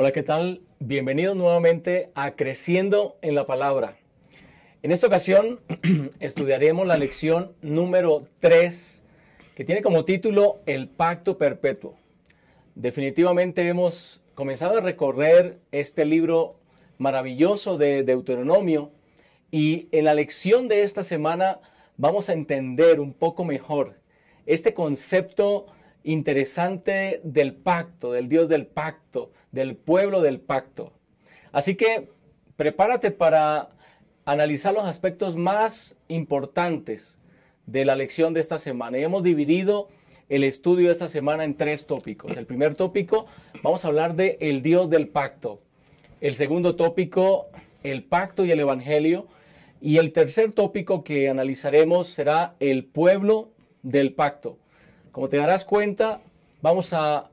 Hola, ¿qué tal? Bienvenidos nuevamente a Creciendo en la Palabra. En esta ocasión estudiaremos la lección número 3, que tiene como título El Pacto Perpetuo. Definitivamente hemos comenzado a recorrer este libro maravilloso de Deuteronomio y en la lección de esta semana vamos a entender un poco mejor este concepto interesante del pacto, del Dios del pacto, del pueblo del pacto. Así que prepárate para analizar los aspectos más importantes de la lección de esta semana. Y hemos dividido el estudio de esta semana en 3 tópicos. El primer tópico, vamos a hablar de el Dios del pacto. El segundo tópico, el pacto y el evangelio. Y el tercer tópico que analizaremos será el pueblo del pacto. Como te darás cuenta, vamos a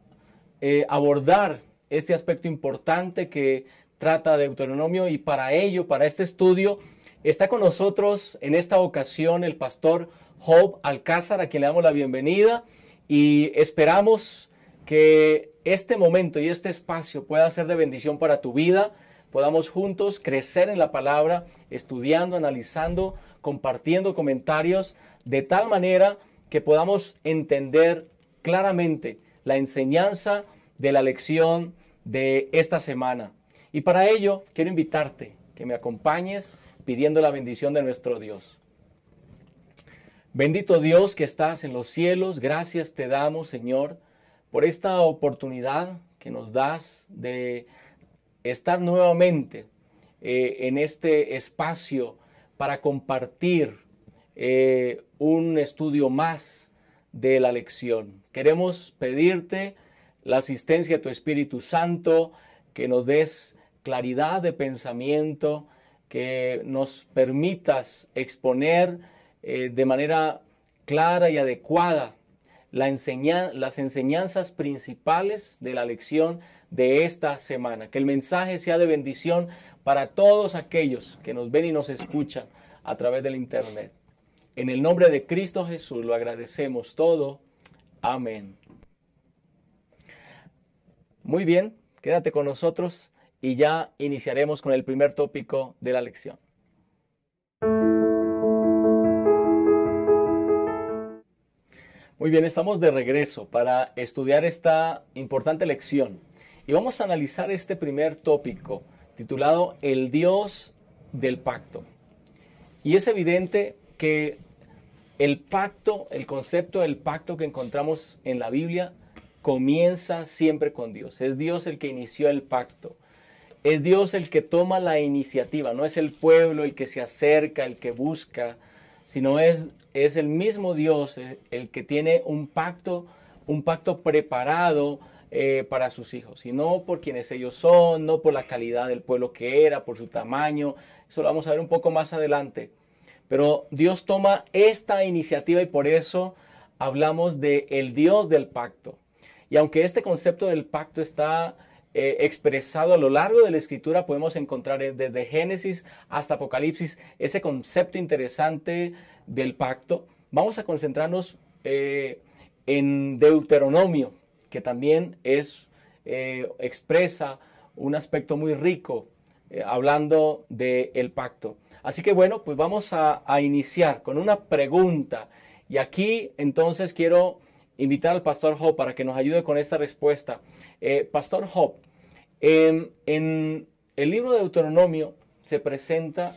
abordar este aspecto importante que trata Deuteronomio, y para ello, para este estudio, está con nosotros en esta ocasión el pastor Job Alcázar, a quien le damos la bienvenida, y esperamos que este momento y este espacio pueda ser de bendición para tu vida. Podamos juntos crecer en la palabra, estudiando, analizando, compartiendo comentarios, de tal manera que podamos entender claramente la enseñanza de la lección de esta semana. Y para ello quiero invitarte que me acompañes pidiendo la bendición de nuestro Dios. Bendito Dios que estás en los cielos, gracias te damos, Señor, por esta oportunidad que nos das de estar nuevamente en este espacio para compartir un estudio más de la lección. Queremos pedirte la asistencia de tu Espíritu Santo, que nos des claridad de pensamiento, que nos permitas exponer de manera clara y adecuada las enseñanzas principales de la lección de esta semana. Que el mensaje sea de bendición para todos aquellos que nos ven y nos escuchan a través del internet. En el nombre de Cristo Jesús lo agradecemos todo. Amén. Muy bien, quédate con nosotros y ya iniciaremos con el primer tópico de la lección. Muy bien, estamos de regreso para estudiar esta importante lección. Y vamos a analizar este primer tópico titulado El Dios del Pacto. Y es evidente que el pacto, el concepto del pacto que encontramos en la Biblia, comienza siempre con Dios. Es Dios el que inició el pacto. Es Dios el que toma la iniciativa. No es el pueblo el que se acerca, el que busca, sino es el mismo Dios el que tiene un pacto preparado para sus hijos. Y no por quienes ellos son, no por la calidad del pueblo que era, por su tamaño. Eso lo vamos a ver un poco más adelante. Pero Dios toma esta iniciativa y por eso hablamos de el Dios del pacto. Y aunque este concepto del pacto está expresado a lo largo de la Escritura, podemos encontrar desde Génesis hasta Apocalipsis ese concepto interesante del pacto. Vamos a concentrarnos en Deuteronomio, que también expresa un aspecto muy rico hablando del pacto. Así que bueno, pues vamos a iniciar con una pregunta. Y aquí entonces quiero invitar al pastor Job para que nos ayude con esta respuesta. Pastor Job, en el libro de Deuteronomio se presenta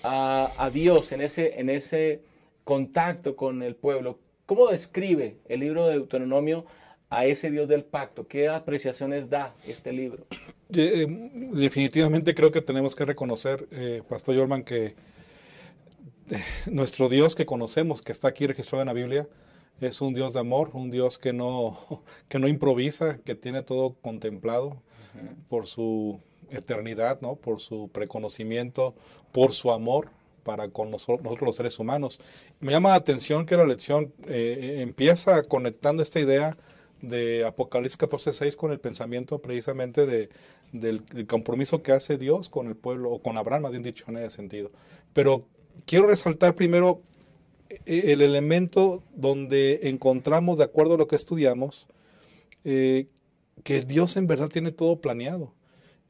a Dios en ese contacto con el pueblo. ¿Cómo describe el libro de Deuteronomio a ese Dios del pacto? ¿Qué apreciaciones da este libro? Definitivamente creo que tenemos que reconocer, Pastor Yorman, que nuestro Dios que conocemos, que está aquí registrado en la Biblia, es un Dios de amor, un Dios que no improvisa, que tiene todo contemplado por su eternidad, ¿no? Por su preconocimiento, por su amor para con nosotros los seres humanos. Me llama la atención que la lección empieza conectando esta idea de Apocalipsis 14:6 con el pensamiento precisamente del compromiso que hace Dios con el pueblo, o con Abraham, más bien dicho, en ese sentido. Pero quiero resaltar primero el elemento donde encontramos, de acuerdo a lo que estudiamos, que Dios en verdad tiene todo planeado.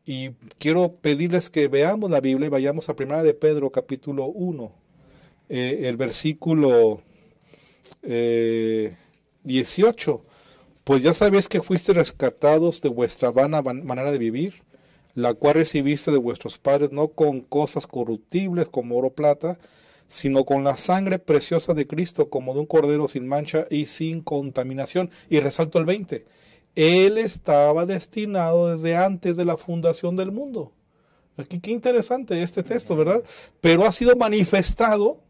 Y quiero pedirles que veamos la Biblia y vayamos a 1 de Pedro, capítulo 1, el versículo 18. Pues ya sabéis que fuiste rescatados de vuestra vana manera de vivir, la cual recibiste de vuestros padres, no con cosas corruptibles como oro o plata, sino con la sangre preciosa de Cristo, como de un cordero sin mancha y sin contaminación. Y resalto el 20. Él estaba destinado desde antes de la fundación del mundo. Aquí, qué interesante este texto, ¿verdad? Pero ha sido manifestado.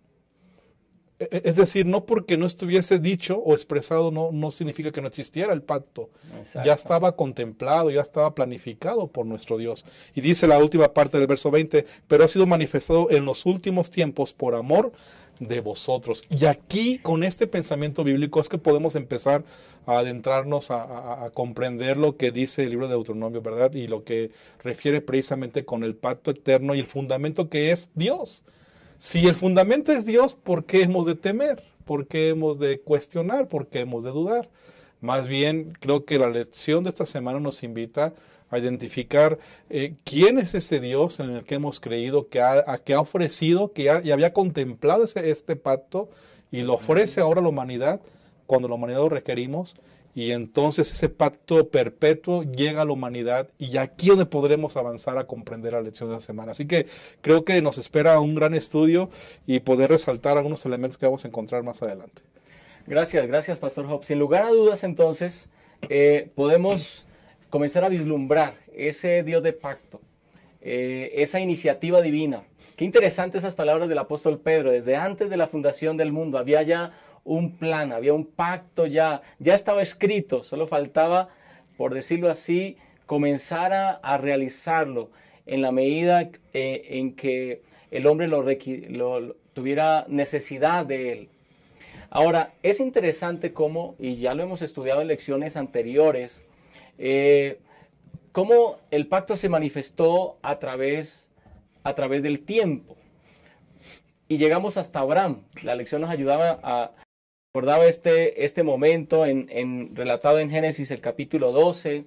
Es decir, no porque no estuviese dicho o expresado, no significa que no existiera el pacto. Exacto. Ya estaba contemplado, ya estaba planificado por nuestro Dios. Y dice la última parte del verso 20, pero ha sido manifestado en los últimos tiempos por amor de vosotros. Y aquí, con este pensamiento bíblico, es que podemos empezar a adentrarnos a comprender lo que dice el libro de Deuteronomio, ¿verdad? Y lo que refiere precisamente con el pacto eterno y el fundamento que es Dios. Si el fundamento es Dios, ¿por qué hemos de temer? ¿Por qué hemos de cuestionar? ¿Por qué hemos de dudar? Más bien, creo que la lección de esta semana nos invita a identificar quién es ese Dios en el que hemos creído, que ha ofrecido, que ya había contemplado este pacto y lo ofrece ahora a la humanidad cuando la humanidad lo requerimos. Y entonces ese pacto perpetuo llega a la humanidad y aquí es donde podremos avanzar a comprender la lección de la semana. Así que creo que nos espera un gran estudio y poder resaltar algunos elementos que vamos a encontrar más adelante. Gracias, Pastor Job. Sin lugar a dudas, entonces, podemos comenzar a vislumbrar ese Dios de pacto, esa iniciativa divina. Qué interesantes esas palabras del apóstol Pedro. Desde antes de la fundación del mundo había ya un plan, había un pacto, ya estaba escrito, solo faltaba, por decirlo así, comenzar a realizarlo en la medida en que el hombre tuviera necesidad de él. Ahora, es interesante cómo, y ya lo hemos estudiado en lecciones anteriores, cómo el pacto se manifestó a través del tiempo. Y llegamos hasta Abraham. La lección nos recordaba este momento relatado en Génesis el capítulo 12,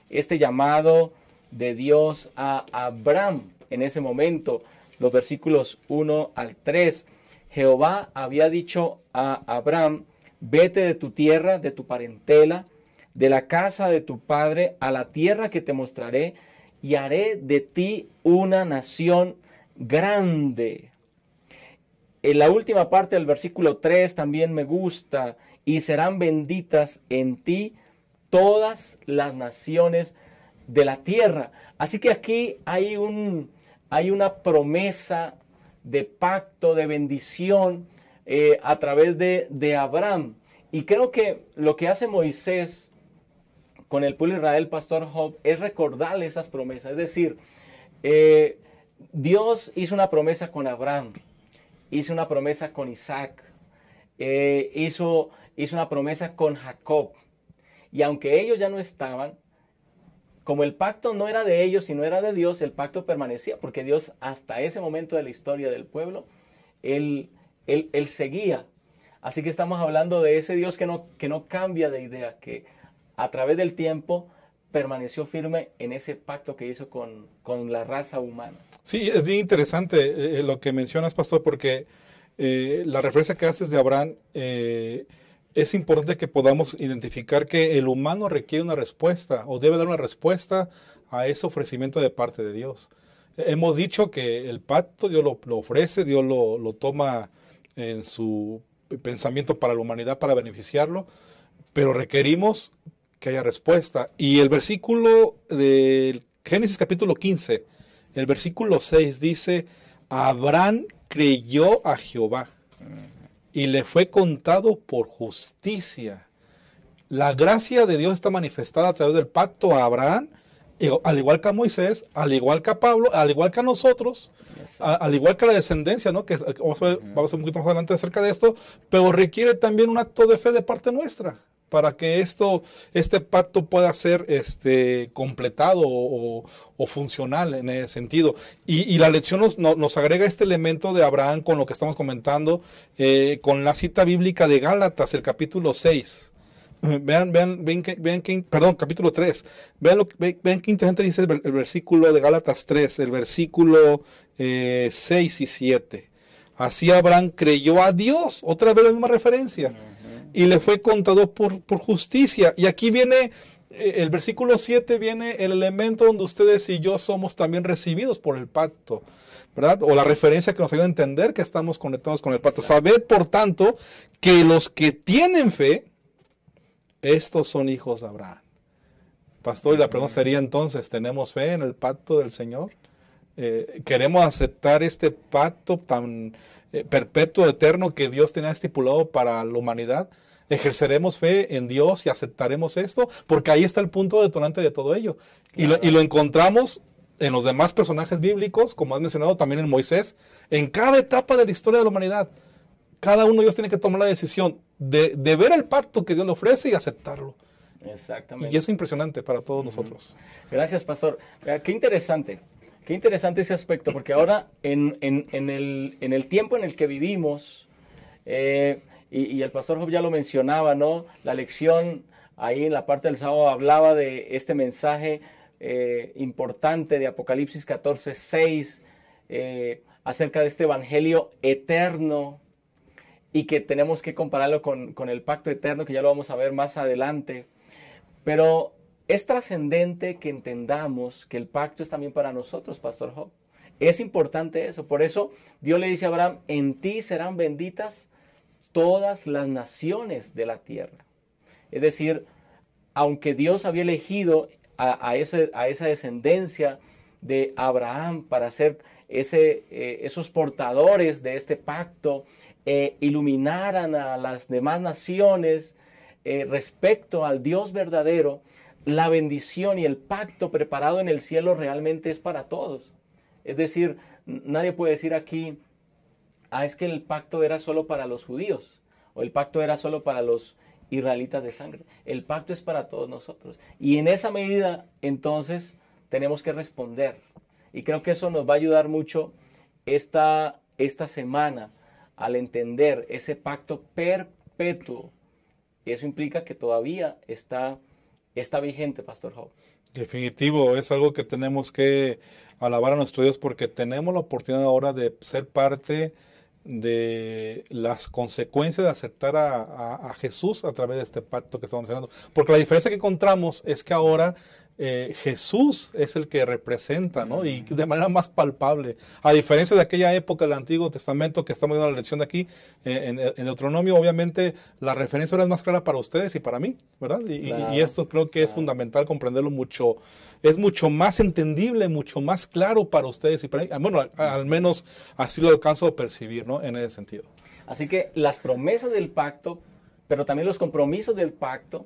este llamado de Dios a Abraham en ese momento, los versículos 1 al 3. Jehová había dicho a Abraham, vete de tu tierra, de tu parentela, de la casa de tu padre, a la tierra que te mostraré, y haré de ti una nación grande. En la última parte del versículo 3 también me gusta, y serán benditas en ti todas las naciones de la tierra. Así que aquí hay una promesa de pacto, de bendición a través de Abraham. Y creo que lo que hace Moisés con el pueblo de Israel, Pastor Job, es recordarle esas promesas. Es decir, Dios hizo una promesa con Abraham, hizo una promesa con Isaac, hizo una promesa con Jacob. Y aunque ellos ya no estaban, como el pacto no era de ellos, sino era de Dios, el pacto permanecía, porque Dios hasta ese momento de la historia del pueblo, Él seguía. Así que estamos hablando de ese Dios que no cambia de idea, que a través del tiempo permaneció firme en ese pacto que hizo con la raza humana. Sí, es bien interesante lo que mencionas, Pastor, porque la referencia que haces de Abraham, es importante que podamos identificar que el humano requiere una respuesta o debe dar una respuesta a ese ofrecimiento de parte de Dios. Hemos dicho que el pacto Dios lo ofrece, Dios lo toma en su pensamiento para la humanidad, para beneficiarlo, pero requerimos que haya respuesta. Y el versículo del Génesis capítulo 15, el versículo 6 dice, Abraham creyó a Jehová y le fue contado por justicia. La gracia de Dios está manifestada a través del pacto a Abraham, al igual que a Moisés, al igual que a Pablo, al igual que a nosotros, al igual que a la descendencia, ¿no? Que vamos a ver un poquito más adelante acerca de esto, pero requiere también un acto de fe de parte nuestra para que este pacto pueda ser completado o funcional en ese sentido. Y la lección nos agrega este elemento de Abraham con lo que estamos comentando, con la cita bíblica de Gálatas, el capítulo 6. capítulo 3. Vean qué interesante dice el versículo de Gálatas 3, el versículo 6 y 7. Así Abraham creyó a Dios, otra vez la misma referencia, y le fue contado por justicia. Y aquí viene, el versículo 7 viene el elemento donde ustedes y yo somos también recibidos por el pacto, ¿verdad? O la referencia que nos ayuda a entender que estamos conectados con el pacto. Sabed, por tanto, que los que tienen fe, estos son hijos de Abraham. Pastor, y la pregunta sería entonces, ¿tenemos fe en el pacto del Señor? ¿Queremos aceptar este pacto tan perpetuo, eterno que Dios tenía estipulado para la humanidad? ¿Ejerceremos fe en Dios y aceptaremos esto? Porque ahí está el punto detonante de todo ello. Claro. Y lo encontramos en los demás personajes bíblicos, como has mencionado también en Moisés, en cada etapa de la historia de la humanidad. Cada uno de ellos tiene que tomar la decisión de ver el pacto que Dios le ofrece y aceptarlo. Exactamente. Y es impresionante para todos nosotros. Gracias, pastor. Qué interesante ese aspecto, porque ahora en el tiempo en el que vivimos, y el pastor Job ya lo mencionaba, ¿no? La lección ahí en la parte del sábado hablaba de este mensaje importante de Apocalipsis 14:6, acerca de este evangelio eterno, y que tenemos que compararlo con el pacto eterno, que ya lo vamos a ver más adelante. Pero es trascendente que entendamos que el pacto es también para nosotros, pastor Job. Es importante eso. Por eso Dios le dice a Abraham, en ti serán benditas todas las naciones de la tierra. Es decir, aunque Dios había elegido a esa descendencia de Abraham para ser esos portadores de este pacto, iluminaran a las demás naciones respecto al Dios verdadero, la bendición y el pacto preparado en el cielo realmente es para todos. Es decir, nadie puede decir aquí, es que el pacto era solo para los judíos, o el pacto era solo para los israelitas de sangre. El pacto es para todos nosotros. Y en esa medida, entonces, tenemos que responder. Y creo que eso nos va a ayudar mucho esta semana al entender ese pacto perpetuo. Y eso implica que todavía está vigente, pastor Job. Definitivo, es algo que tenemos que alabar a nuestro Dios, porque tenemos la oportunidad ahora de ser parte de las consecuencias de aceptar a Jesús a través de este pacto que estamos mencionando. Porque la diferencia que encontramos es que ahora Jesús es el que representa, ¿no? Y de manera más palpable, a diferencia de aquella época del Antiguo Testamento que estamos viendo la lección de aquí en Deuteronomio. Obviamente la referencia ahora es más clara para ustedes y para mí, ¿verdad? Y esto creo que es fundamental comprenderlo mucho, es mucho más entendible, mucho más claro para ustedes y para mí. Bueno, al menos así lo alcanzo a percibir, ¿no? En ese sentido. Así que las promesas del pacto, pero también los compromisos del pacto,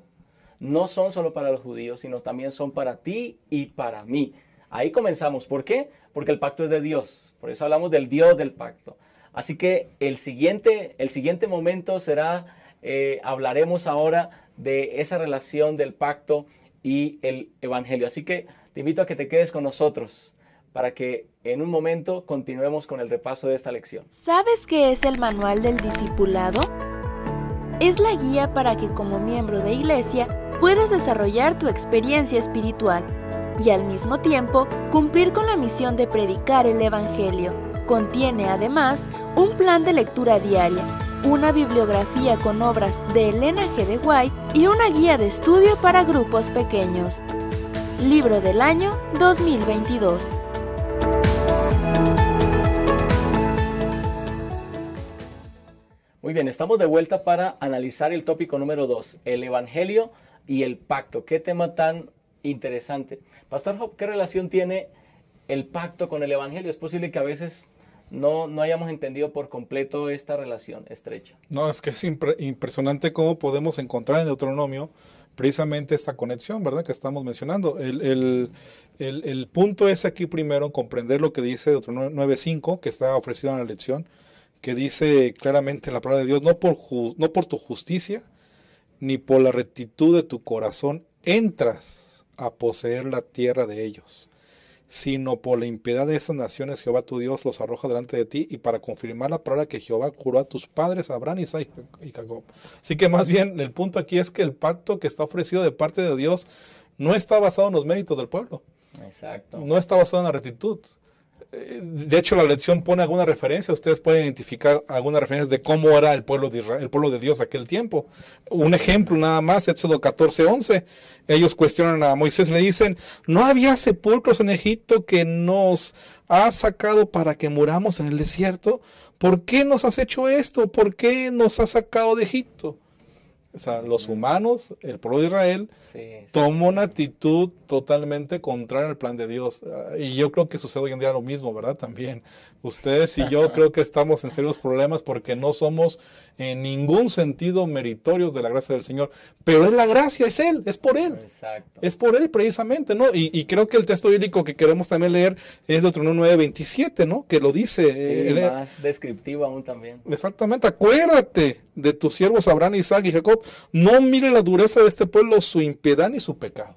no son solo para los judíos, sino también son para ti y para mí. Ahí comenzamos. ¿Por qué? Porque el pacto es de Dios. Por eso hablamos del Dios del pacto. Así que el siguiente momento será, hablaremos ahora de esa relación del pacto y el evangelio. Así que te invito a que te quedes con nosotros para que en un momento continuemos con el repaso de esta lección. ¿Sabes qué es el manual del discipulado? Es la guía para que como miembro de iglesia puedas desarrollar tu experiencia espiritual y al mismo tiempo cumplir con la misión de predicar el Evangelio. Contiene además un plan de lectura diaria, una bibliografía con obras de Elena G. de White y una guía de estudio para grupos pequeños. Libro del año 2022. Muy bien, estamos de vuelta para analizar el tópico número 2, el Evangelio y el pacto. Qué tema tan interesante. Pastor Job, ¿qué relación tiene el pacto con el Evangelio? Es posible que a veces no hayamos entendido por completo esta relación estrecha. No, es que es impresionante cómo podemos encontrar en Deuteronomio precisamente esta conexión, ¿verdad? Que estamos mencionando. El punto es aquí primero comprender lo que dice Deuteronomio 9:5, que está ofrecido en la lección, que dice claramente la palabra de Dios, no por tu justicia, ni por la rectitud de tu corazón entras a poseer la tierra de ellos, sino por la impiedad de estas naciones Jehová tu Dios los arroja delante de ti, y para confirmar la palabra que Jehová juró a tus padres, Abraham, Isaac y Jacob. Así que más bien el punto aquí es que el pacto que está ofrecido de parte de Dios no está basado en los méritos del pueblo. Exacto. No está basado en la rectitud. De hecho, la lección pone alguna referencia. Ustedes pueden identificar algunas referencias de cómo era el pueblo de Israel, el pueblo de Dios aquel tiempo. Un ejemplo nada más, Éxodo 14:11. Ellos cuestionan a Moisés, le dicen: ¿no había sepulcros en Egipto que nos has sacado para que muramos en el desierto? ¿Por qué nos has hecho esto? ¿Por qué nos has sacado de Egipto? O sea, los humanos, el pueblo de Israel, tomó una actitud totalmente contraria al plan de Dios. Y yo creo que sucede hoy en día lo mismo, ¿verdad? También ustedes y yo creo que estamos en serios problemas porque no somos en ningún sentido meritorios de la gracia del Señor. Pero es la gracia, es Él, es por Él. Exacto. Es por Él precisamente, ¿no? Y creo que el texto bíblico que queremos también leer es Deuteronomio 9:27, ¿no? Que lo dice. Sí, más descriptivo aún también. Exactamente. Acuérdate de tus siervos Abraham, Isaac y Jacob. No mire la dureza de este pueblo, su impiedad ni su pecado.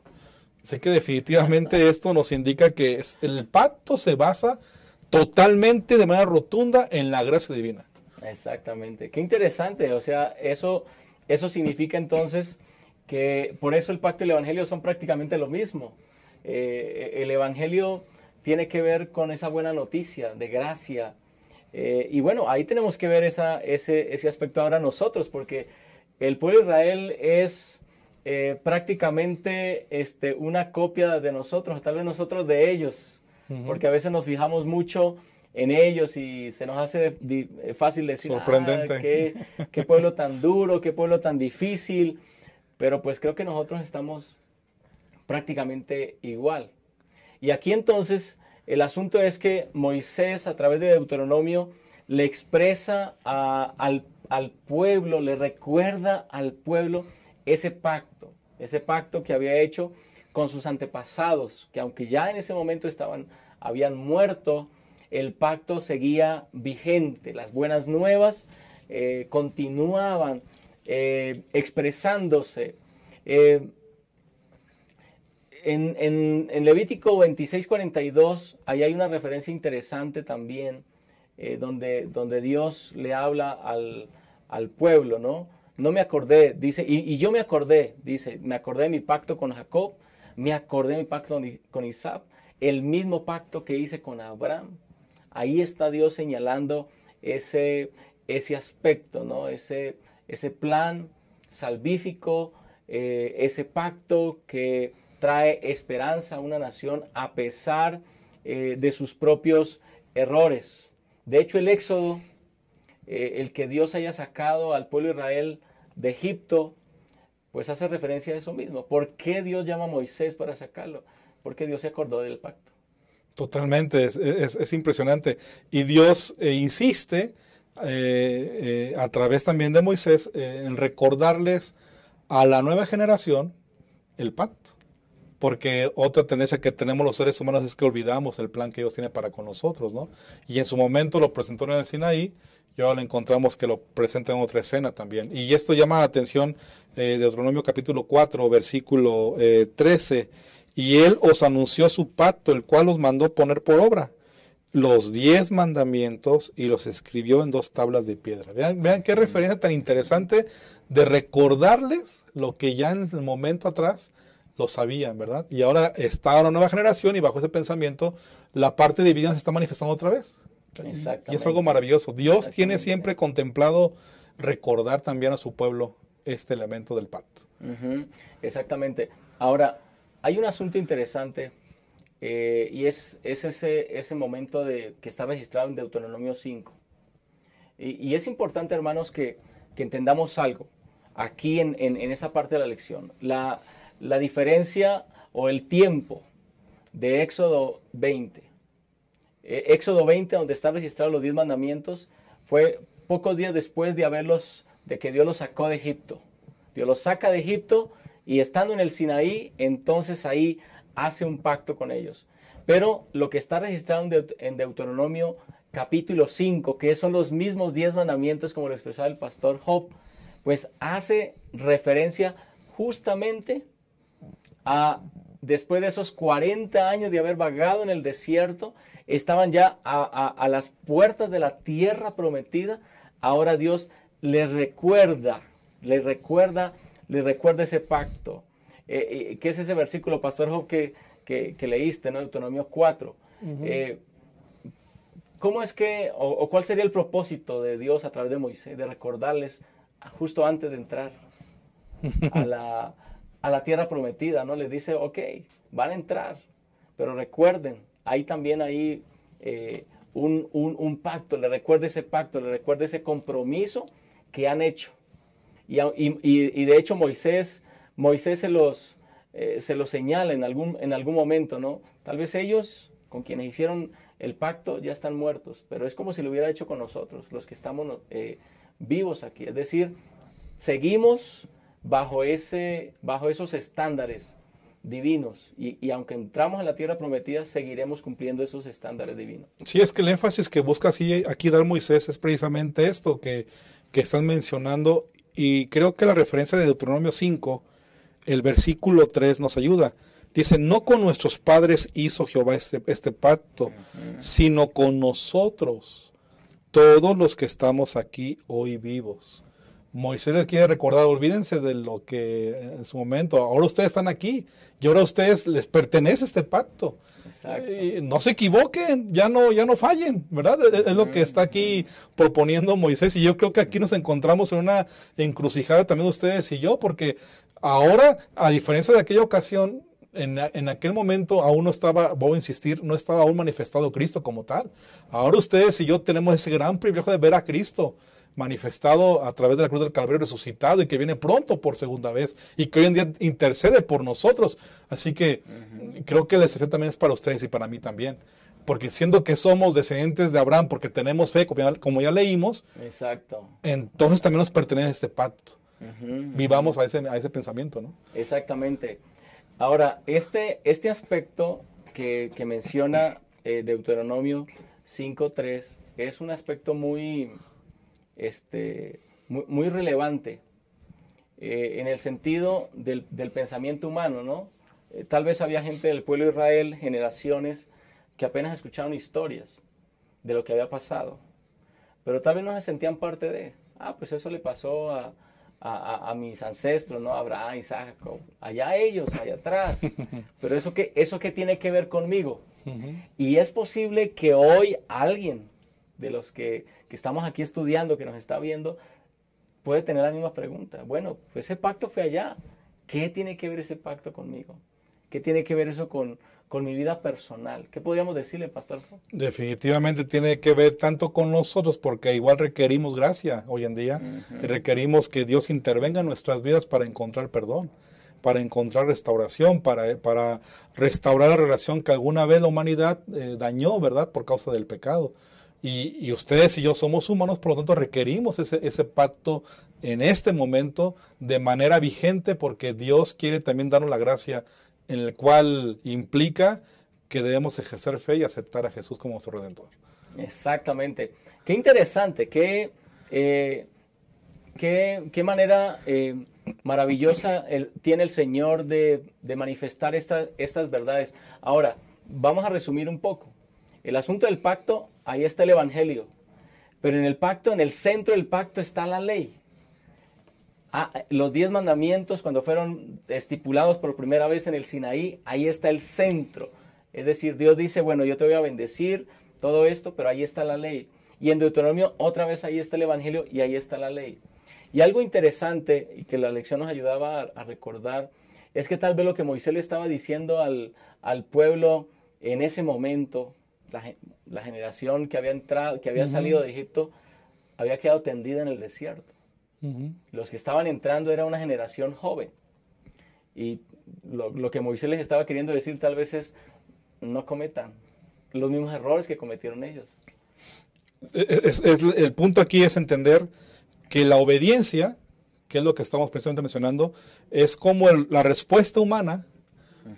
Sé que definitivamente esto nos indica que el pacto se basa totalmente, de manera rotunda, en la gracia divina. Exactamente. Qué interesante. O sea, eso significa entonces que por eso el pacto y el evangelio son prácticamente lo mismo. El evangelio tiene que ver con esa buena noticia de gracia. Y bueno, ahí tenemos que ver ese aspecto ahora nosotros, porque el pueblo de Israel es prácticamente una copia de nosotros, tal vez nosotros de ellos, porque a veces nos fijamos mucho en ellos y se nos hace fácil decir, sorprendente. Qué pueblo tan duro, qué pueblo tan difícil, pero pues creo que nosotros estamos prácticamente igual. Y aquí entonces el asunto es que Moisés, a través de Deuteronomio, le expresa al pueblo, le recuerda al pueblo ese pacto que había hecho con sus antepasados, que aunque ya en ese momento habían muerto, el pacto seguía vigente. Las buenas nuevas continuaban expresándose. En Levítico 26:42, ahí hay una referencia interesante también, donde Dios le habla al pueblo, ¿no? No me acordé, dice, y yo me acordé, dice, me acordé de mi pacto con Jacob, me acordé de mi pacto con Isaac, el mismo pacto que hice con Abraham. Ahí está Dios señalando ese aspecto, ¿no? Ese plan salvífico, ese pacto que trae esperanza a una nación a pesar de sus propios errores. De hecho, el Éxodo, el que Dios haya sacado al pueblo de Israel de Egipto, pues hace referencia a eso mismo. ¿Por qué Dios llama a Moisés para sacarlo? Porque Dios se acordó del pacto. Totalmente, es impresionante. Y Dios insiste a través también de Moisés en recordarles a la nueva generación el pacto. Porque otra tendencia que tenemos los seres humanos es que olvidamos el plan que Dios tiene para con nosotros, ¿no? Y en su momento lo presentó en el Sinaí, y ahora le encontramos que lo presenta en otra escena también. Y esto llama la atención de Deuteronomio capítulo 4, versículo 13. Y Él os anunció su pacto, el cual os mandó poner por obra los 10 mandamientos y los escribió en 2 tablas de piedra. Vean qué referencia tan interesante de recordarles lo que ya en el momento atrás lo sabían, ¿verdad? Y ahora está una nueva generación y bajo ese pensamiento la parte divina se está manifestando otra vez. Y es algo maravilloso. Dios tiene siempre contemplado recordar también a su pueblo este elemento del pacto. Exactamente. Ahora, hay un asunto interesante y es ese momento que está registrado en Deuteronomio 5. Y es importante, hermanos, que entendamos algo aquí en esa parte de la lección. La diferencia o el tiempo de Éxodo 20. Éxodo 20, donde están registrados los 10 mandamientos, fue pocos días después de que Dios los sacó de Egipto. Dios los saca de Egipto y estando en el Sinaí, entonces ahí hace un pacto con ellos. Pero lo que está registrado en Deuteronomio capítulo 5, que son los mismos 10 mandamientos como lo expresaba el pastor Job, pues hace referencia justamente a después de esos 40 años de haber vagado en el desierto, estaban ya a las puertas de la tierra prometida. Ahora Dios les recuerda ese pacto. ¿Qué es ese versículo, Pastor Job, que leíste, ¿no? Deuteronomio 4? ¿Cómo es que, o cuál sería el propósito de Dios a través de Moisés, de recordarles justo antes de entrar a la tierra prometida, ¿no? Les dice, ok, van a entrar, pero recuerden, hay también ahí un pacto, les recuerda ese pacto, les recuerda ese compromiso que han hecho. Y de hecho Moisés se los señala en algún momento, ¿no? Tal vez ellos, con quienes hicieron el pacto, ya están muertos, pero es como si lo hubiera hecho con nosotros, los que estamos vivos aquí. Es decir, seguimos bajo esos estándares divinos y aunque entramos en la tierra prometida, seguiremos cumpliendo esos estándares divinos. Sí, es que el énfasis que busca aquí dar Moisés es precisamente esto que están mencionando, y creo que la referencia de Deuteronomio 5, el versículo 3 nos ayuda. Dice, no con nuestros padres hizo Jehová este pacto, sino con nosotros, todos los que estamos aquí hoy vivos. Moisés les quiere recordar, olvídense de lo que en su momento, ahora ustedes están aquí y ahora a ustedes les pertenece este pacto. Exacto. No se equivoquen, ya no fallen, ¿verdad? Es lo que está aquí proponiendo Moisés, y yo creo que aquí nos encontramos en una encrucijada también ustedes y yo, porque ahora, a diferencia de aquella ocasión, en aquel momento aún no estaba, voy a insistir, no estaba aún manifestado Cristo como tal. Ahora ustedes y yo tenemos ese gran privilegio de ver a Cristo manifestado a través de la cruz del Calvario, resucitado, y que viene pronto por segunda vez y que hoy en día intercede por nosotros. Así que creo que el desafío también es para ustedes y para mí también, porque siendo que somos descendientes de Abraham, porque tenemos fe, como ya leímos, exacto, entonces también nos pertenece este pacto. Vivamos a ese pensamiento, ¿no? Exactamente. Ahora, este aspecto que menciona Deuteronomio 5:3 es un aspecto muy relevante en el sentido del pensamiento humano, ¿no? Tal vez había gente del pueblo de Israel, generaciones, que apenas escucharon historias de lo que había pasado, pero tal vez no se sentían parte de, pues eso le pasó a mis ancestros, ¿no? Abraham, Isaac, Jacob, allá ellos, allá atrás, pero eso qué tiene que ver conmigo. Y es posible que hoy alguien de los que estamos aquí estudiando, que nos está viendo, puede tener la misma pregunta. Bueno, pues ese pacto fue allá. ¿Qué tiene que ver ese pacto conmigo? ¿Qué tiene que ver eso con mi vida personal? ¿Qué podríamos decirle, Pastor? Definitivamente tiene que ver tanto con nosotros, porque igual requerimos gracia hoy en día. Requerimos que Dios intervenga en nuestras vidas para encontrar perdón, para encontrar restauración, para restaurar la relación que alguna vez la humanidad dañó, ¿verdad? Por causa del pecado. Y ustedes y yo somos humanos, por lo tanto requerimos ese pacto en este momento de manera vigente, porque Dios quiere también darnos la gracia, en el cual implica que debemos ejercer fe y aceptar a Jesús como nuestro Redentor. Exactamente. Qué interesante, qué manera maravillosa tiene el Señor de manifestar estas verdades. Ahora, vamos a resumir un poco. El asunto del pacto, ahí está el Evangelio. Pero en el pacto, en el centro del pacto está la ley. Los 10 mandamientos, cuando fueron estipulados por primera vez en el Sinaí, ahí está el centro. Es decir, Dios dice, bueno, yo te voy a bendecir, todo esto, pero ahí está la ley. Y en Deuteronomio, otra vez ahí está el Evangelio y ahí está la ley. Y algo interesante, y que la lección nos ayudaba a recordar, es que tal vez lo que Moisés le estaba diciendo al pueblo en ese momento, la generación que había salido de Egipto, había quedado tendida en el desierto. Los que estaban entrando era una generación joven. Y lo que Moisés les estaba queriendo decir tal vez es, no cometan los mismos errores que cometieron ellos. El punto aquí es entender que la obediencia, que es lo que estamos precisamente mencionando, es como la respuesta humana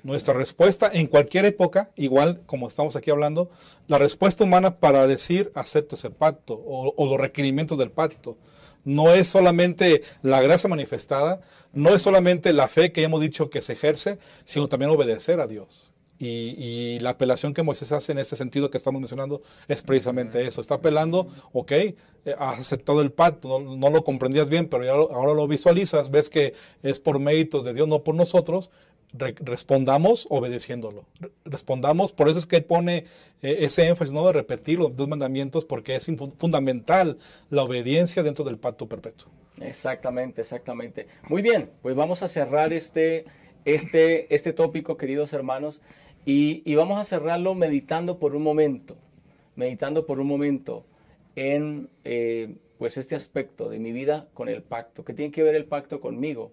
Nuestra respuesta en cualquier época, igual como estamos aquí hablando, la respuesta humana para decir acepto ese pacto o los requerimientos del pacto. No es solamente la gracia manifestada, no es solamente la fe que hemos dicho que se ejerce, sino también obedecer a Dios. Y la apelación que Moisés hace en este sentido que estamos mencionando es precisamente eso. Está apelando, ok, has aceptado el pacto, no lo comprendías bien, pero ahora lo visualizas, ves que es por méritos de Dios, no por nosotros. Respondamos obedeciéndolo. Respondamos, por eso es que pone ese énfasis, ¿no?, de repetir los 2 mandamientos, porque es fundamental la obediencia dentro del pacto perpetuo. Exactamente, exactamente. Muy bien, pues vamos a cerrar este tópico, queridos hermanos, y vamos a cerrarlo meditando por un momento en pues este aspecto de mi vida con el pacto. ¿Qué tiene que ver el pacto conmigo?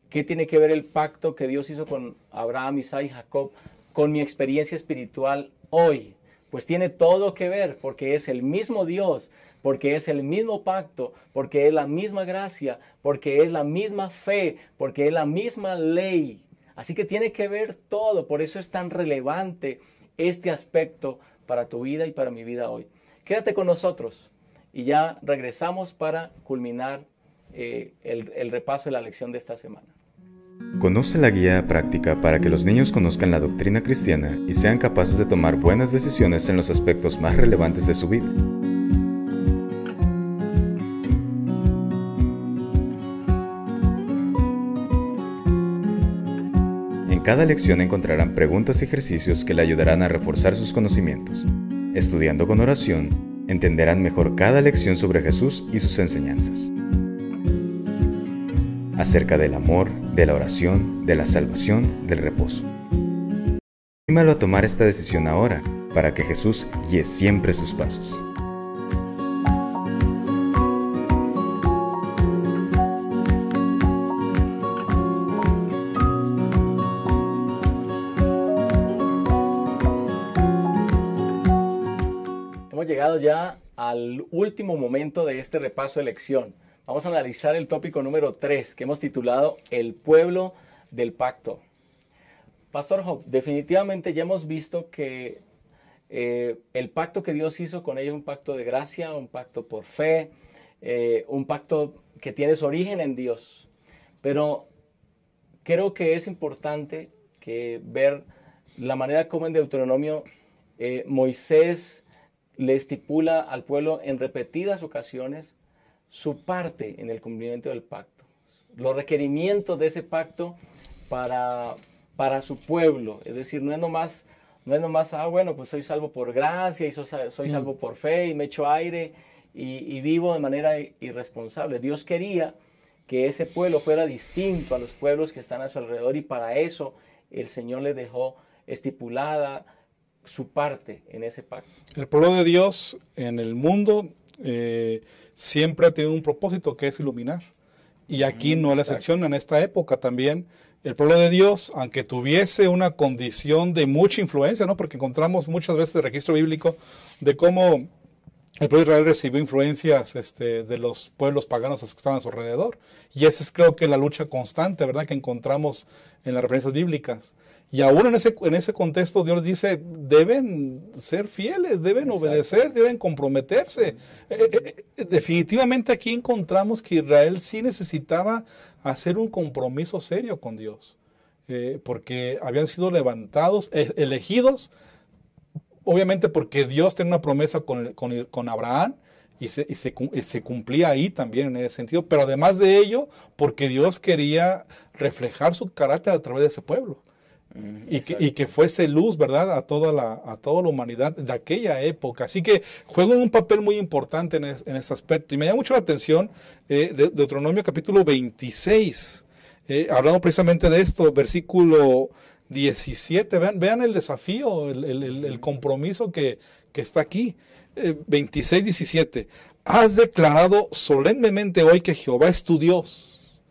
¿Qué tiene que ver el pacto que Dios hizo con Abraham, Isaac y Jacob con mi experiencia espiritual hoy? Pues tiene todo que ver, porque es el mismo Dios, porque es el mismo pacto, porque es la misma gracia, porque es la misma fe, porque es la misma ley. Así que tiene que ver todo, por eso es tan relevante este aspecto para tu vida y para mi vida hoy. Quédate con nosotros y ya regresamos para culminar el repaso de la lección de esta semana. Conoce la guía práctica para que los niños conozcan la doctrina cristiana y sean capaces de tomar buenas decisiones en los aspectos más relevantes de su vida. En cada lección encontrarán preguntas y ejercicios que le ayudarán a reforzar sus conocimientos. Estudiando con oración, entenderán mejor cada lección sobre Jesús y sus enseñanzas. Acerca del amor, de la oración, de la salvación, del reposo. Anímalo a tomar esta decisión ahora, para que Jesús guíe siempre sus pasos. Hemos llegado ya al último momento de este repaso de lección. Vamos a analizar el tópico número 3, que hemos titulado El pueblo del pacto. Pastor Job, definitivamente ya hemos visto que el pacto que Dios hizo con ellos es un pacto de gracia, un pacto por fe, un pacto que tiene su origen en Dios. Pero creo que es importante ver la manera como en Deuteronomio Moisés le estipula al pueblo en repetidas ocasiones su parte en el cumplimiento del pacto, los requerimientos de ese pacto para su pueblo. Es decir, no es nomás, bueno, pues soy salvo por gracia y soy salvo por fe y me echo aire y vivo de manera irresponsable. Dios quería que ese pueblo fuera distinto a los pueblos que están a su alrededor, y para eso el Señor le dejó estipulada su parte en ese pacto. El pueblo de Dios en el mundo siempre ha tenido un propósito, que es iluminar. Y aquí no es la excepción. En esta época también el pueblo de Dios, aunque tuviese una condición de mucha influencia, ¿no?, porque encontramos muchas veces el registro bíblico de cómo el pueblo de Israel recibió influencias de los pueblos paganos que estaban a su alrededor. Y esa es, creo que, la lucha constante, ¿verdad?, que encontramos en las referencias bíblicas. Y aún en ese contexto, Dios dice, deben ser fieles, deben obedecer, deben comprometerse. Definitivamente aquí encontramos que Israel sí necesitaba hacer un compromiso serio con Dios, porque habían sido levantados, elegidos, obviamente porque Dios tenía una promesa con Abraham, y se cumplía ahí también en ese sentido, pero además de ello, porque Dios quería reflejar su carácter a través de ese pueblo. Y que fuese luz, ¿verdad?, a toda la humanidad de aquella época. Así que juega un papel muy importante en ese aspecto. Y me llama mucho la atención Deuteronomio capítulo 26, hablando precisamente de esto, versículo 17. Vean el desafío, el compromiso que está aquí. 26, 17. Has declarado solemnemente hoy que Jehová es tu Dios.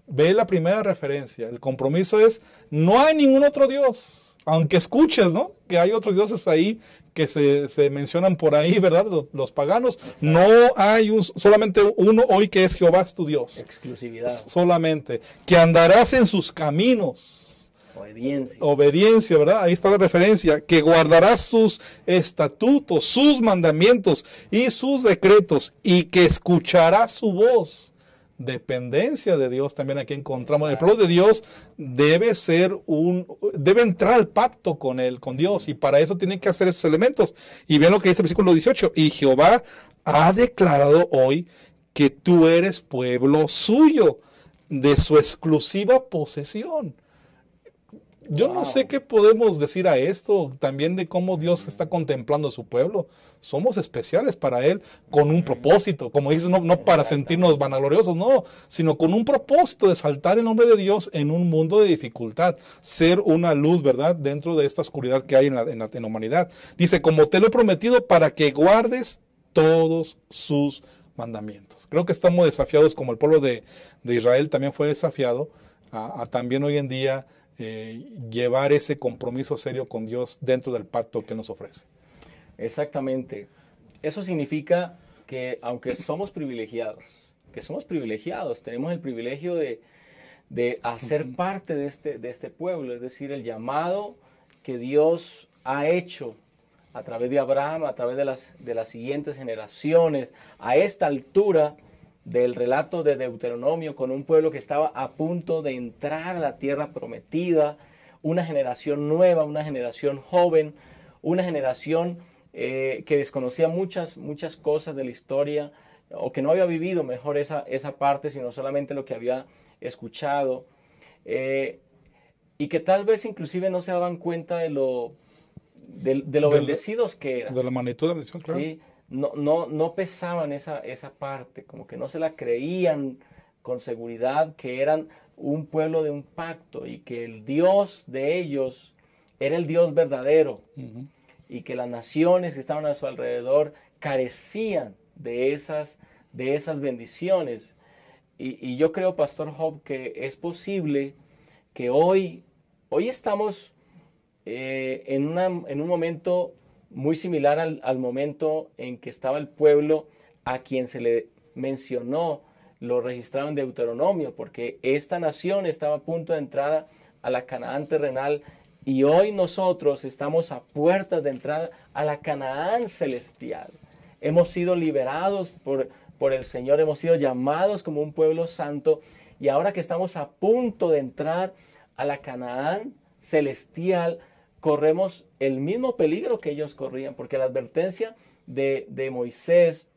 Ve la primera referencia. El compromiso es, no hay ningún otro Dios. Aunque escuches, ¿no?, que hay otros dioses ahí que se mencionan por ahí, ¿verdad?, los paganos. Exacto. No hay solamente uno hoy, que es Jehová es tu Dios. Exclusividad. Solamente. Que andarás en sus caminos. Obediencia. Obediencia, ¿verdad? Ahí está la referencia. Que guardarás sus estatutos, sus mandamientos y sus decretos, y que escucharás su voz. Dependencia de Dios también aquí encontramos. El pueblo de Dios debe entrar al pacto con él, con Dios, y para eso tiene que hacer esos elementos. Y vean lo que dice el versículo 18. Y Jehová ha declarado hoy que tú eres pueblo suyo, de su exclusiva posesión. Yo no sé qué podemos decir a esto, también de cómo Dios está contemplando a su pueblo. Somos especiales para Él, con un propósito, como dices, no para sentirnos vanagloriosos, no, sino con un propósito de exaltar el nombre de Dios en un mundo de dificultad, ser una luz, ¿verdad?, dentro de esta oscuridad que hay en la humanidad. Dice, como te lo he prometido, para que guardes todos sus mandamientos. Creo que estamos desafiados, como el pueblo de Israel también fue desafiado, a también hoy en día llevar ese compromiso serio con Dios dentro del pacto que nos ofrece. Exactamente. Eso significa que aunque somos privilegiados, tenemos el privilegio de hacer parte de este pueblo, es decir, el llamado que Dios ha hecho a través de Abraham, a través de las siguientes generaciones, a esta altura del relato de Deuteronomio, con un pueblo que estaba a punto de entrar a la tierra prometida, una generación nueva, una generación joven, una generación que desconocía muchas cosas de la historia, o que no había vivido mejor esa parte, sino solamente lo que había escuchado, y que tal vez inclusive no se daban cuenta de lo bendecidos que eran. De la magnitud de la bendición, claro. ¿Sí? No pesaban esa parte, como que no se la creían con seguridad que eran un pueblo de un pacto y que el Dios de ellos era el Dios verdadero. Uh-huh. Y que las naciones que estaban a su alrededor carecían de esas bendiciones. Y yo creo, Pastor Job, que es posible que hoy estamos en un momento muy similar al momento en que estaba el pueblo a quien se le mencionó, lo registrado en Deuteronomio, porque esta nación estaba a punto de entrar a la Canaán terrenal, y hoy nosotros estamos a puertas de entrar a la Canaán celestial. Hemos sido liberados por el Señor, hemos sido llamados como un pueblo santo, y ahora que estamos a punto de entrar a la Canaán celestial, corremos el mismo peligro que ellos corrían, porque la advertencia de Moisés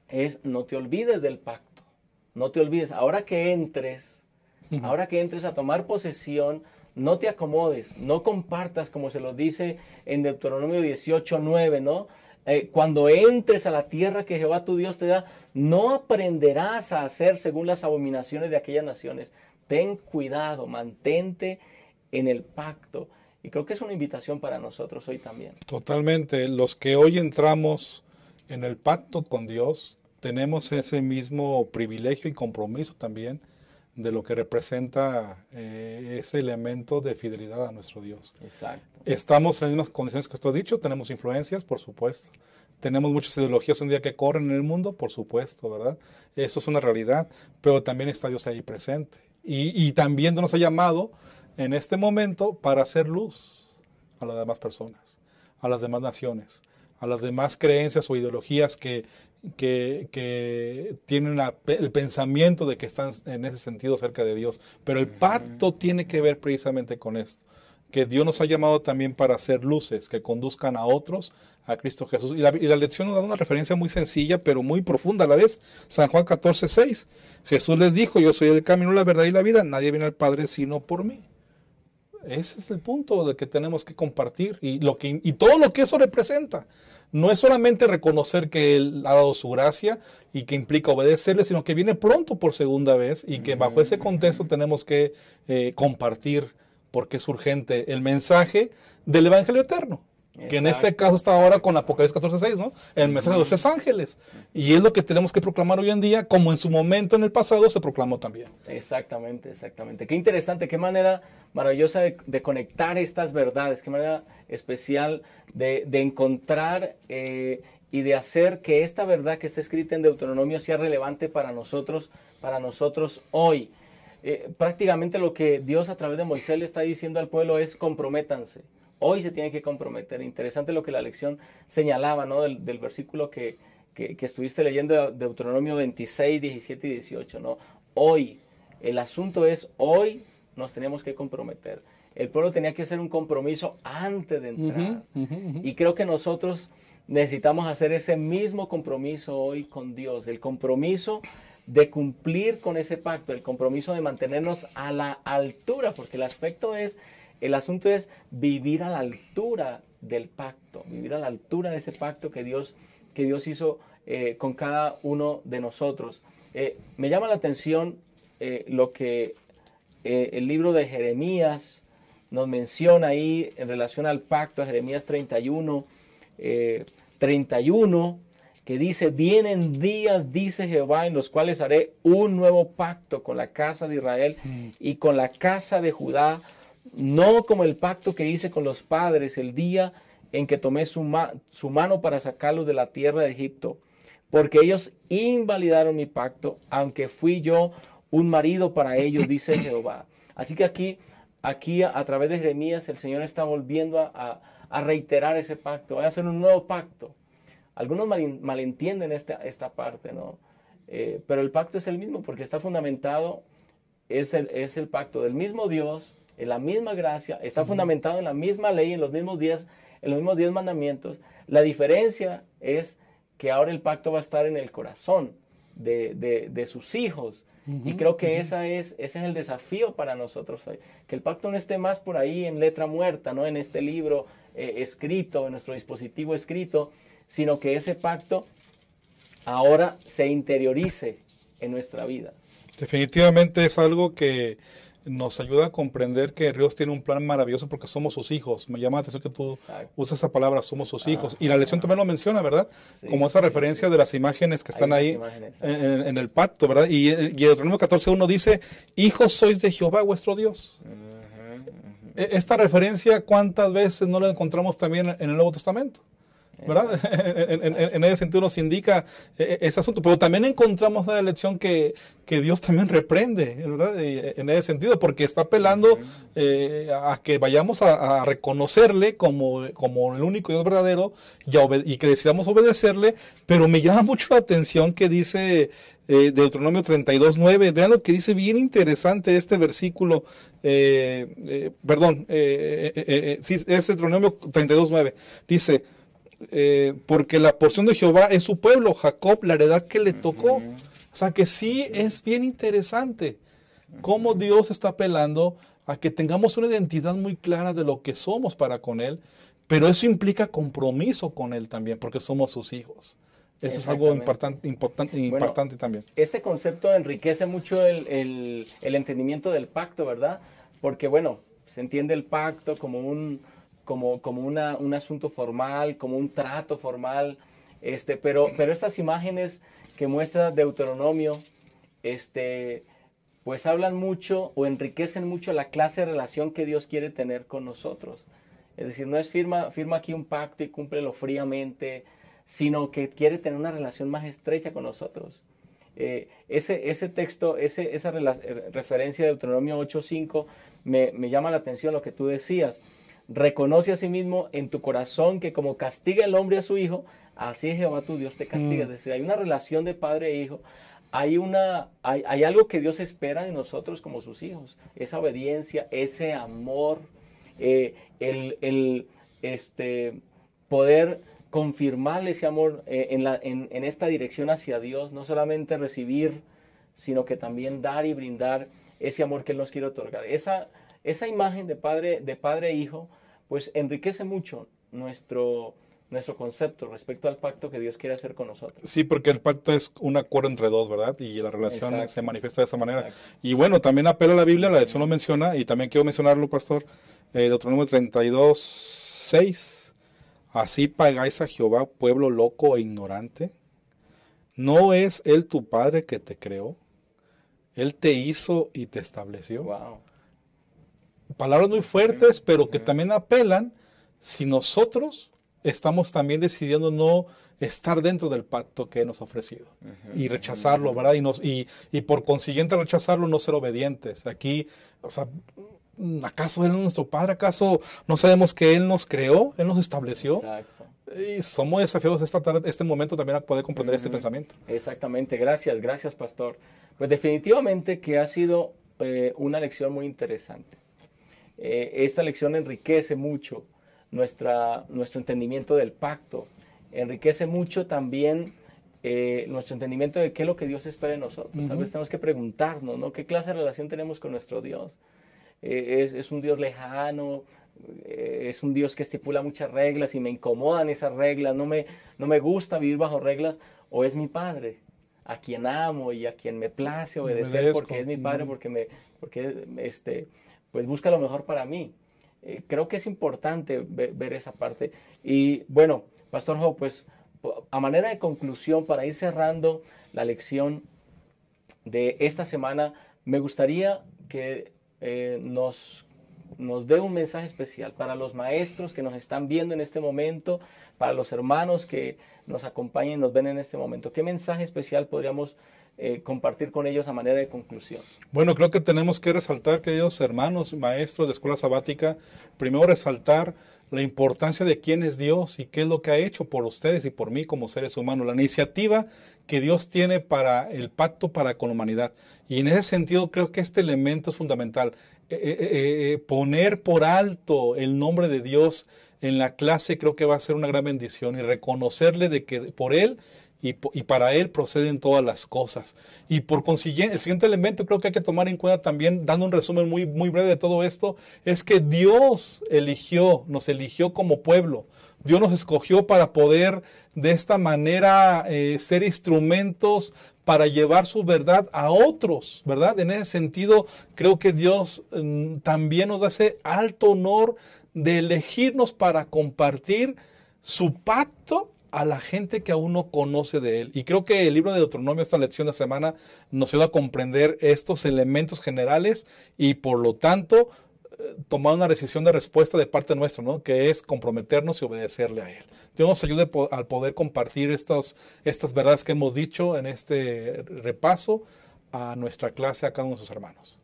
es: no te olvides del pacto, no te olvides, ahora que entres a tomar posesión, no te acomodes, no compartas, como se los dice en Deuteronomio 18:9, ¿no? Cuando entres a la tierra que Jehová tu Dios te da, no aprenderás a hacer según las abominaciones de aquellas naciones. Ten cuidado, mantente en el pacto. Y creo que es una invitación para nosotros hoy también. Totalmente. Los que hoy entramos en el pacto con Dios, tenemos ese mismo privilegio y compromiso también de lo que representa ese elemento de fidelidad a nuestro Dios. Exacto. Estamos en las mismas condiciones que usted ha dicho, tenemos influencias, por supuesto. Tenemos muchas ideologías un día que corren en el mundo, por supuesto, ¿verdad? Eso es una realidad, pero también está Dios ahí presente. Y también nos ha llamado en este momento para hacer luz a las demás personas, a las demás naciones, a las demás creencias o ideologías que tienen el pensamiento de que están en ese sentido cerca de Dios. Pero el pacto tiene que ver precisamente con esto, que Dios nos ha llamado también para hacer luces que conduzcan a otros a Cristo Jesús. Y la lección nos da una referencia muy sencilla, pero muy profunda a la vez. San Juan 14:6. Jesús les dijo: yo soy el camino, la verdad y la vida. Nadie viene al Padre sino por mí. Ese es el punto de que tenemos que compartir y todo lo que eso representa. No es solamente reconocer que Él ha dado su gracia y que implica obedecerle, sino que viene pronto por segunda vez y que bajo ese contexto tenemos que compartir, porque es urgente, el mensaje del Evangelio eterno. Exacto. Que en este caso está ahora con Apocalipsis 14:6, ¿no? El mensaje de los 3 ángeles. Y es lo que tenemos que proclamar hoy en día, como en su momento en el pasado se proclamó también. Exactamente. Qué interesante, qué manera maravillosa de conectar estas verdades, qué manera especial de encontrar y de hacer que esta verdad que está escrita en Deuteronomio sea relevante para nosotros hoy. prácticamente lo que Dios a través de Moisés le está diciendo al pueblo es comprométanse. Hoy se tienen que comprometer. Interesante lo que la lección señalaba, ¿no? Del versículo que estuviste leyendo, Deuteronomio 26, 17 y 18, ¿no? Hoy, el asunto es, hoy nos tenemos que comprometer. El pueblo tenía que hacer un compromiso antes de entrar. Y creo que nosotros necesitamos hacer ese mismo compromiso hoy con Dios. El compromiso de cumplir con ese pacto, el compromiso de mantenernos a la altura, porque el asunto es vivir a la altura del pacto, vivir a la altura de ese pacto que Dios hizo con cada uno de nosotros. Me llama la atención lo que el libro de Jeremías nos menciona ahí en relación al pacto, Jeremías 31, 31, que dice: vienen días, dice Jehová, en los cuales haré un nuevo pacto con la casa de Israel y con la casa de Judá, no como el pacto que hice con los padres el día en que tomé su mano para sacarlos de la tierra de Egipto, porque ellos invalidaron mi pacto, aunque fui yo un marido para ellos, dice Jehová. Así que aquí a través de Jeremías el Señor está volviendo a reiterar ese pacto. Voy a hacer un nuevo pacto. Algunos malentienden esta parte, ¿no? Pero el pacto es el mismo porque está fundamentado, es el pacto del mismo Dios, en la misma gracia, está fundamentado en la misma ley, en los mismos 10 mandamientos. La diferencia es que ahora el pacto va a estar en el corazón de sus hijos. Y creo que ese es el desafío para nosotros hoy. Que el pacto no esté más por ahí en letra muerta, ¿no? En este libro escrito, en nuestro dispositivo escrito, sino que ese pacto ahora se interiorice en nuestra vida. Definitivamente es algo que nos ayuda a comprender que Dios tiene un plan maravilloso porque somos sus hijos. Me llama la atención que tú usas esa palabra, somos sus hijos. Y la lección también lo menciona, ¿verdad? Sí, como esa referencia de las imágenes que están ahí en el pacto, ¿verdad? Y Deuteronomio 14:1 dice: hijos sois de Jehová vuestro Dios. Esta referencia, ¿cuántas veces no la encontramos también en el Nuevo Testamento? ¿Verdad? En ese sentido nos indica ese asunto, pero también encontramos la lección que Dios también reprende, ¿verdad? En ese sentido, porque está apelando a que vayamos a reconocerle como el único Dios verdadero y que decidamos obedecerle. Pero me llama mucho la atención que dice Deuteronomio 32:9, vean lo que dice, bien interesante este versículo, sí, es Deuteronomio 32:9, dice: porque la porción de Jehová es su pueblo, Jacob la heredad que le tocó. O sea que sí es bien interesante cómo Dios está apelando a que tengamos una identidad muy clara de lo que somos para con Él, pero eso implica compromiso con Él también, porque somos sus hijos. Eso es algo importante también. Este concepto enriquece mucho el entendimiento del pacto, ¿verdad? Porque bueno, se entiende el pacto como un asunto formal, como un trato formal, pero estas imágenes que muestra Deuteronomio, pues hablan mucho o enriquecen mucho la clase de relación que Dios quiere tener con nosotros. Es decir, no es firma aquí un pacto y cúmplelo fríamente, sino que quiere tener una relación más estrecha con nosotros. Ese texto, esa referencia de Deuteronomio 8:5 me llama la atención lo que tú decías. Reconoce a sí mismo en tu corazón que como castiga el hombre a su hijo, así Jehová tu Dios te castiga. Es decir, hay una relación de padre e hijo, hay algo que Dios espera de nosotros como sus hijos, esa obediencia, ese amor, poder confirmarle ese amor en esta dirección hacia Dios, no solamente recibir, sino que también dar y brindar ese amor que Él nos quiere otorgar. Esa imagen de padre e hijo, pues enriquece mucho nuestro concepto respecto al pacto que Dios quiere hacer con nosotros. Sí, porque el pacto es un acuerdo entre dos, ¿verdad? Y la relación se manifiesta de esa manera. Exacto. Y bueno, también apela a la Biblia, la lección lo menciona, y también quiero mencionarlo, pastor, Deuteronomio 32:6. Así pagáis a Jehová, pueblo loco e ignorante. ¿No es Él tu Padre que te creó? Él te hizo y te estableció. Wow. Palabras muy fuertes, pero que también apelan si nosotros estamos también decidiendo no estar dentro del pacto que Él nos ha ofrecido y rechazarlo, ¿verdad? Y por consiguiente rechazarlo, no ser obedientes. Aquí, o sea, ¿acaso Él es nuestro Padre? ¿Acaso no sabemos que Él nos creó? ¿Él nos estableció? Exacto. Y somos desafiados este momento también a poder comprender este pensamiento. Exactamente, gracias pastor. Pues definitivamente que ha sido una lección muy interesante. Esta lección enriquece mucho nuestro entendimiento del pacto, enriquece mucho también nuestro entendimiento de qué es lo que Dios espera de nosotros. Tal vez tenemos que preguntarnos, ¿no? ¿Qué clase de relación tenemos con nuestro Dios? ¿Es un Dios lejano? ¿Es un Dios que estipula muchas reglas y me incomodan esas reglas? ¿No me gusta vivir bajo reglas? ¿O es mi Padre, a quien amo y a quien me place obedecer porque es mi Padre, pues busca lo mejor para mí? Creo que es importante ver esa parte. Y bueno, Pastor Job, pues a manera de conclusión, para ir cerrando la lección de esta semana, me gustaría que nos dé un mensaje especial para los maestros que nos están viendo en este momento, para los hermanos que nos acompañan y nos ven en este momento. ¿Qué mensaje especial podríamos compartir con ellos a manera de conclusión? Bueno, creo que tenemos que resaltar, queridos hermanos, maestros de escuela sabática, primero resaltar la importancia de quién es Dios y qué es lo que ha hecho por ustedes y por mí como seres humanos, la iniciativa que Dios tiene para el pacto para con la humanidad. Y en ese sentido creo que este elemento es fundamental. Poner por alto el nombre de Dios en la clase creo que va a ser una gran bendición, y reconocerle de que por Él y para Él proceden todas las cosas. Y por consiguiente, el siguiente elemento creo que hay que tomar en cuenta también, dando un resumen muy, muy breve de todo esto, es que Dios nos eligió como pueblo. Dios nos escogió para poder de esta manera ser instrumentos para llevar su verdad a otros, ¿verdad? En ese sentido, creo que Dios también nos da ese alto honor de elegirnos para compartir su pacto a la gente que aún no conoce de Él. Y creo que el libro de Deuteronomio, esta lección de semana, nos ayuda a comprender estos elementos generales y por lo tanto tomar una decisión de respuesta de parte nuestra, ¿no? Que es comprometernos y obedecerle a Él. Dios nos ayude al poder compartir estas verdades que hemos dicho en este repaso a nuestra clase, a cada uno de sus hermanos.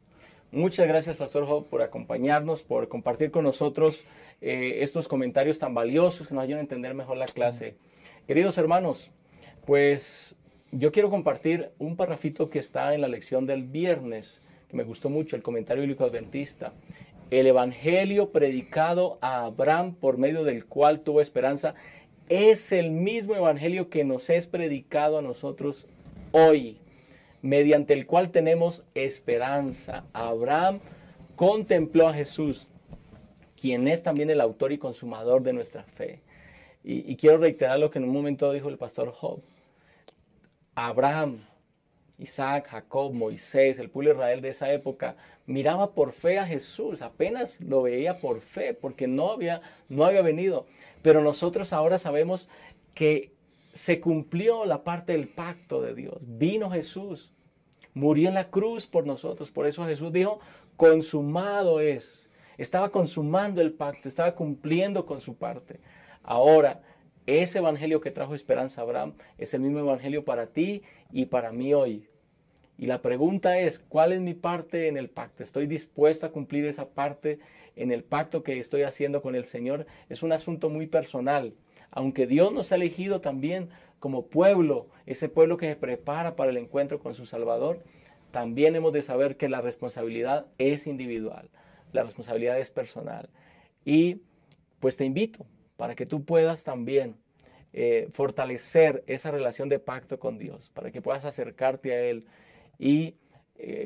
Muchas gracias, Pastor Job, por acompañarnos, por compartir con nosotros estos comentarios tan valiosos que nos ayudan a entender mejor la clase. Queridos hermanos, pues yo quiero compartir un parrafito que está en la lección del viernes, que me gustó mucho, el comentario bíblico adventista. El evangelio predicado a Abraham, por medio del cual tuvo esperanza, es el mismo evangelio que nos es predicado a nosotros hoy, mediante el cual tenemos esperanza. Abraham contempló a Jesús, quien es también el autor y consumador de nuestra fe. Y quiero reiterar lo que en un momento dijo el pastor Job. Abraham, Isaac, Jacob, Moisés, el pueblo de Israel de esa época, miraba por fe a Jesús, apenas lo veía por fe, porque no había venido. Pero nosotros ahora sabemos que se cumplió la parte del pacto de Dios. Vino Jesús, murió en la cruz por nosotros. Por eso Jesús dijo, consumado es. Estaba consumando el pacto, estaba cumpliendo con su parte. Ahora, ese evangelio que trajo esperanza a Abraham es el mismo evangelio para ti y para mí hoy. Y la pregunta es, ¿cuál es mi parte en el pacto? ¿Estoy dispuesto a cumplir esa parte en el pacto que estoy haciendo con el Señor? Es un asunto muy personal. Aunque Dios nos ha elegido también como pueblo, ese pueblo que se prepara para el encuentro con su Salvador, también hemos de saber que la responsabilidad es individual, la responsabilidad es personal. Y pues te invito para que tú puedas también fortalecer esa relación de pacto con Dios, para que puedas acercarte a Él y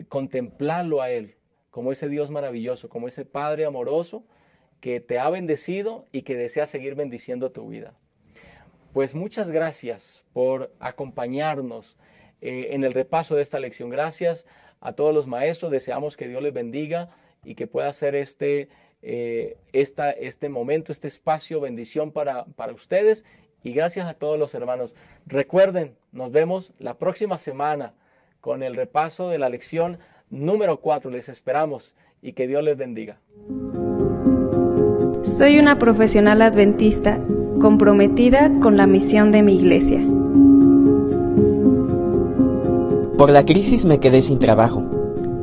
contemplarlo a Él como ese Dios maravilloso, como ese Padre amoroso que te ha bendecido y que desea seguir bendiciendo tu vida. Pues muchas gracias por acompañarnos en el repaso de esta lección. Gracias a todos los maestros, deseamos que Dios les bendiga y que pueda ser este momento, este espacio, bendición para ustedes, y gracias a todos los hermanos. Recuerden, nos vemos la próxima semana con el repaso de la lección número 4. Les esperamos y que Dios les bendiga. Soy una profesional adventista comprometida con la misión de mi iglesia. Por la crisis me quedé sin trabajo.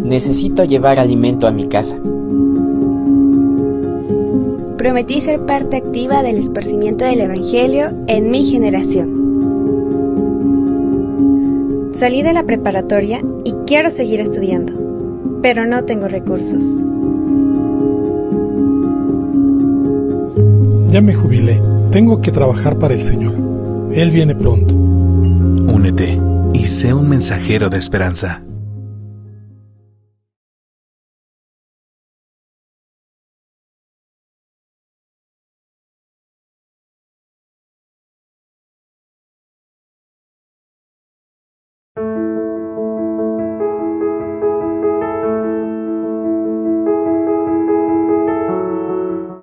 Necesito llevar alimento a mi casa. Prometí ser parte activa del esparcimiento del Evangelio en mi generación. Salí de la preparatoria y quiero seguir estudiando, pero no tengo recursos. Ya me jubilé. Tengo que trabajar para el Señor. Él viene pronto. Únete y sé un mensajero de esperanza.